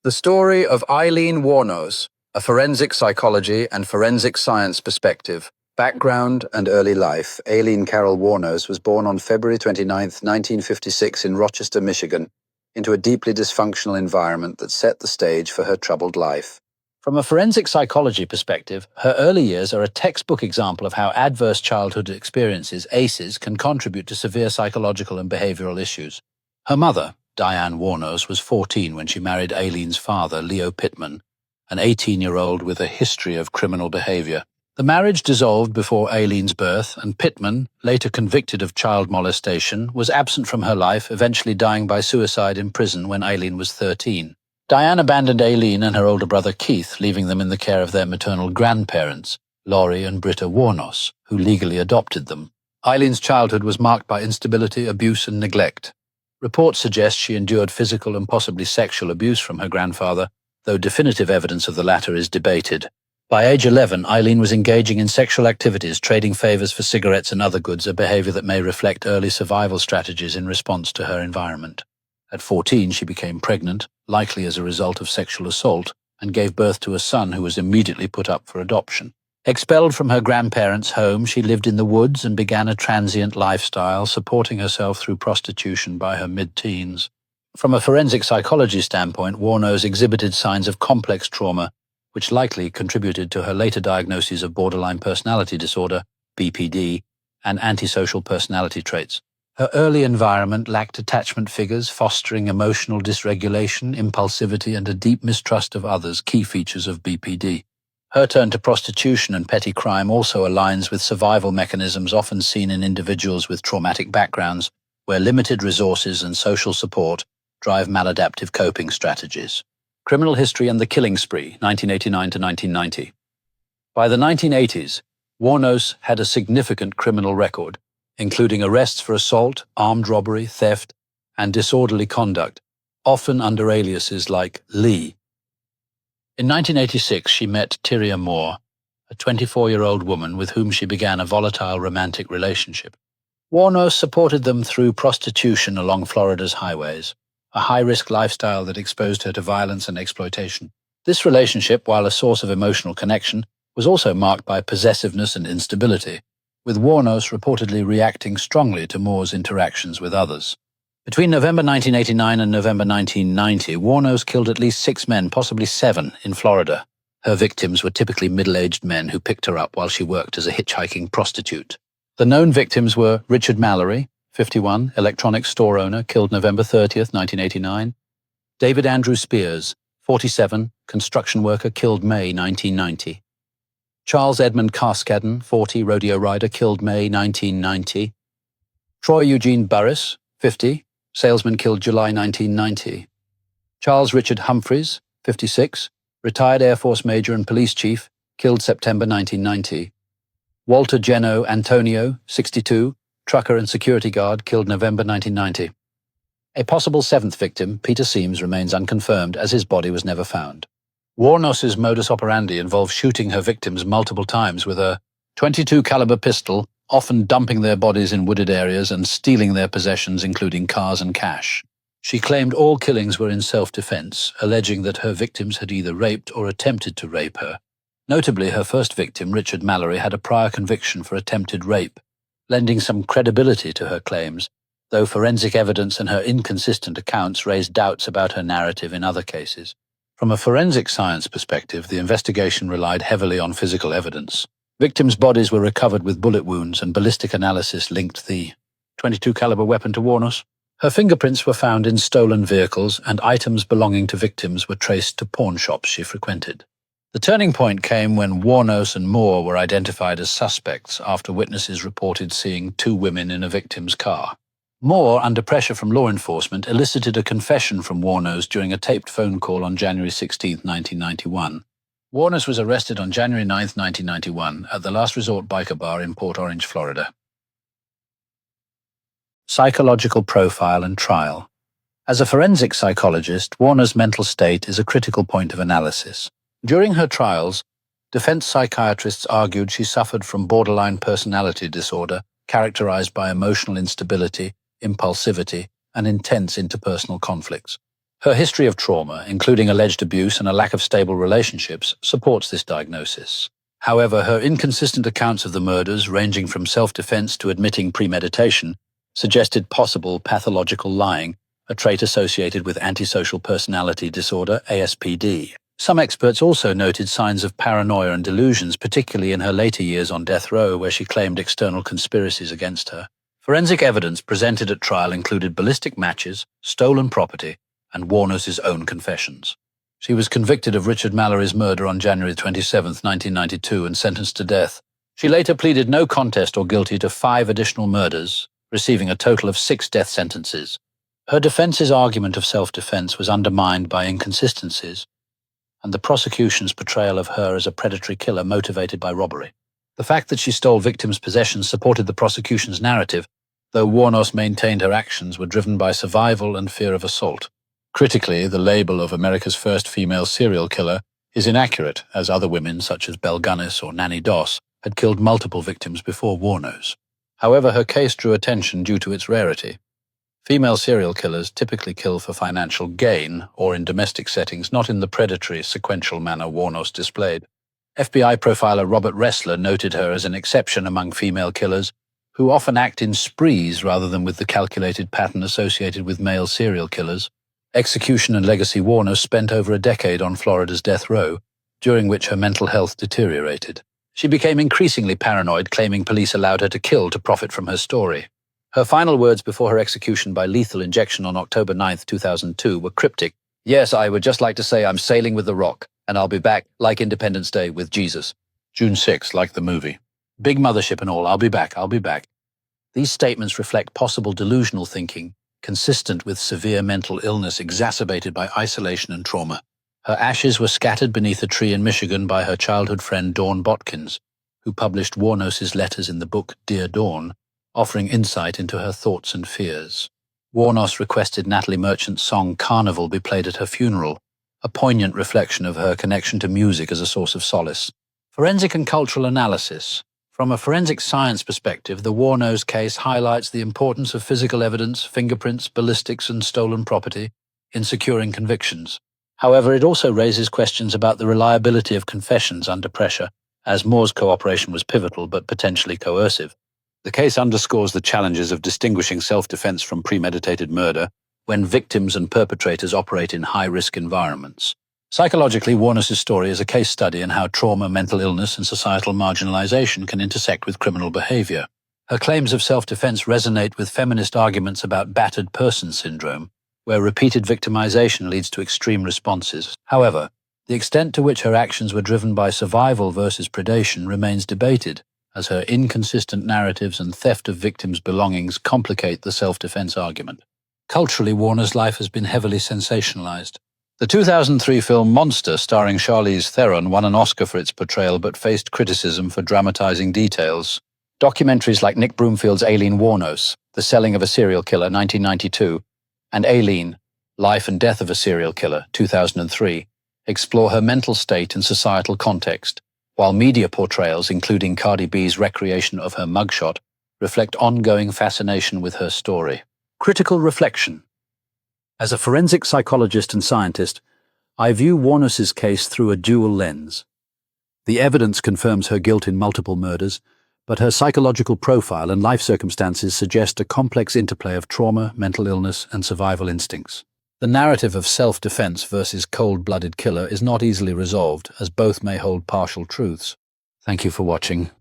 The story of Aileen Wuornos, a forensic psychology and forensic science perspective. Background and early life. Aileen Carol Wuornos was born on February 29, 1956 in Rochester, Michigan, into a deeply dysfunctional environment that set the stage for her troubled life. From a forensic psychology perspective, her early years are a textbook example of how adverse childhood experiences, ACEs, can contribute to severe psychological and behavioral issues. Her mother, Diane Wuornos, was 14 when she married Aileen's father, Leo Pittman, an 18-year-old with a history of criminal behavior. The marriage dissolved before Aileen's birth, and Pittman, later convicted of child molestation, was absent from her life, eventually dying by suicide in prison when Aileen was 13. Diane abandoned Aileen and her older brother Keith, leaving them in the care of their maternal grandparents, Laurie and Britta Wuornos, who legally adopted them. Aileen's childhood was marked by instability, abuse, and neglect. Reports suggest she endured physical and possibly sexual abuse from her grandfather, though definitive evidence of the latter is debated. By age 11, Aileen was engaging in sexual activities, trading favors for cigarettes and other goods, a behavior that may reflect early survival strategies in response to her environment. At 14, she became pregnant, likely as a result of sexual assault, and gave birth to a son who was immediately put up for adoption. Expelled from her grandparents' home, she lived in the woods and began a transient lifestyle, supporting herself through prostitution by her mid-teens. From a forensic psychology standpoint, Wuornos exhibited signs of complex trauma, which likely contributed to her later diagnoses of borderline personality disorder, BPD, and antisocial personality traits. Her early environment lacked attachment figures, fostering emotional dysregulation, impulsivity, and a deep mistrust of others, key features of BPD. Her turn to prostitution and petty crime also aligns with survival mechanisms often seen in individuals with traumatic backgrounds, where limited resources and social support drive maladaptive coping strategies. Criminal history and the killing spree, 1989 to 1990. By the 1980s, Wuornos had a significant criminal record, including arrests for assault, armed robbery, theft, and disorderly conduct, often under aliases like Lee. In 1986, she met Tyria Moore, a 24-year-old woman with whom she began a volatile romantic relationship. Wuornos supported them through prostitution along Florida's highways, a high-risk lifestyle that exposed her to violence and exploitation. This relationship, while a source of emotional connection, was also marked by possessiveness and instability, with Wuornos reportedly reacting strongly to Moore's interactions with others. Between November 1989 and November 1990, Wuornos killed at least 6 men, possibly 7, in Florida. Her victims were typically middle-aged men who picked her up while she worked as a hitchhiking prostitute. The known victims were Richard Mallory, 51, electronics store owner, killed November 30th, 1989. David Andrew Spears, 47, construction worker, killed May 1990. Charles Edmund Carskadden, 40, rodeo rider, killed May 1990. Troy Eugene Burris, 50, salesman, killed July 1990. Charles Richard Humphreys, 56, retired Air Force major and police chief, killed September 1990. Walter Geno Antonio, 62, trucker and security guard, killed November 1990. A possible 7th victim, Peter Seams, remains unconfirmed as his body was never found. Wuornos's modus operandi involved shooting her victims multiple times with a .22 caliber pistol, often dumping their bodies in wooded areas and stealing their possessions, including cars and cash. She claimed all killings were in self-defense, alleging that her victims had either raped or attempted to rape her. Notably, her first victim, Richard Mallory, had a prior conviction for attempted rape, lending some credibility to her claims, though forensic evidence and her inconsistent accounts raised doubts about her narrative in other cases. From a forensic science perspective, the investigation relied heavily on physical evidence. Victims' bodies were recovered with bullet wounds, and ballistic analysis linked the .22 caliber weapon to Wuornos. Her fingerprints were found in stolen vehicles, and items belonging to victims were traced to pawn shops she frequented. The turning point came when Wuornos and Moore were identified as suspects after witnesses reported seeing 2 women in a victim's car. Moore, under pressure from law enforcement, elicited a confession from Wuornos during a taped phone call on January 16, 1991. Wuornos was arrested on January 9, 1991, at the Last Resort Biker Bar in Port Orange, Florida. Psychological profile and trial. As a forensic psychologist, Wuornos' mental state is a critical point of analysis. During her trials, defense psychiatrists argued she suffered from borderline personality disorder, characterized by emotional instability, impulsivity, and intense interpersonal conflicts. Her history of trauma, including alleged abuse and a lack of stable relationships, supports this diagnosis. However, her inconsistent accounts of the murders, ranging from self-defense to admitting premeditation, suggested possible pathological lying, a trait associated with antisocial personality disorder, ASPD. Some experts also noted signs of paranoia and delusions, particularly in her later years on death row, where she claimed external conspiracies against her. Forensic evidence presented at trial included ballistic matches, stolen property, and Wuornos' own confessions. She was convicted of Richard Mallory's murder on January 27, 1992, and sentenced to death. She later pleaded no contest or guilty to 5 additional murders, receiving a total of 6 death sentences. Her defense's argument of self-defense was undermined by inconsistencies, and the prosecution's portrayal of her as a predatory killer motivated by robbery. The fact that she stole victims' possessions supported the prosecution's narrative, though Wuornos maintained her actions were driven by survival and fear of assault. Critically, the label of America's first female serial killer is inaccurate, as other women, such as Belle Gunness or Nanny Doss, had killed multiple victims before Wuornos. However, her case drew attention due to its rarity. Female serial killers typically kill for financial gain or in domestic settings, not in the predatory, sequential manner Wuornos displayed. FBI profiler Robert Ressler noted her as an exception among female killers, who often act in sprees rather than with the calculated pattern associated with male serial killers. Execution and legacy Wuornos spent over a decade on Florida's death row, during which her mental health deteriorated. She became increasingly paranoid, claiming police allowed her to kill to profit from her story. Her final words before her execution by lethal injection on October 9, 2002 were cryptic. "Yes, I would just like to say I'm sailing with the Rock, and I'll be back, like Independence Day, with Jesus. June 6, like the movie. Big mothership and all, I'll be back, I'll be back." These statements reflect possible delusional thinking, consistent with severe mental illness exacerbated by isolation and trauma. Her ashes were scattered beneath a tree in Michigan by her childhood friend Dawn Botkins, who published Wuornos' letters in the book Dear Dawn, offering insight into her thoughts and fears. Wuornos requested Natalie Merchant's song Carnival be played at her funeral, a poignant reflection of her connection to music as a source of solace. Forensic and cultural analysis. From a forensic science perspective, the Wuornos case highlights the importance of physical evidence, fingerprints, ballistics, and stolen property in securing convictions. However, it also raises questions about the reliability of confessions under pressure, as Moore's cooperation was pivotal but potentially coercive. The case underscores the challenges of distinguishing self-defense from premeditated murder when victims and perpetrators operate in high-risk environments. Psychologically, Wuornos' story is a case study in how trauma, mental illness, and societal marginalization can intersect with criminal behavior. Her claims of self-defense resonate with feminist arguments about battered person syndrome, where repeated victimization leads to extreme responses. However, the extent to which her actions were driven by survival versus predation remains debated, as her inconsistent narratives and theft of victims' belongings complicate the self-defense argument. Culturally, Wuornos' life has been heavily sensationalized. The 2003 film Monster, starring Charlize Theron, won an Oscar for its portrayal but faced criticism for dramatizing details. Documentaries like Nick Broomfield's Aileen Wuornos, The Selling of a Serial Killer, 1992, and Aileen, Life and Death of a Serial Killer, 2003, explore her mental state and societal context, while media portrayals, including Cardi B's recreation of her mugshot, reflect ongoing fascination with her story. Critical reflection. As a forensic psychologist and scientist, I view Wuornos' case through a dual lens. The evidence confirms her guilt in multiple murders, but her psychological profile and life circumstances suggest a complex interplay of trauma, mental illness, and survival instincts. The narrative of self-defense versus cold-blooded killer is not easily resolved, as both may hold partial truths. Thank you for watching.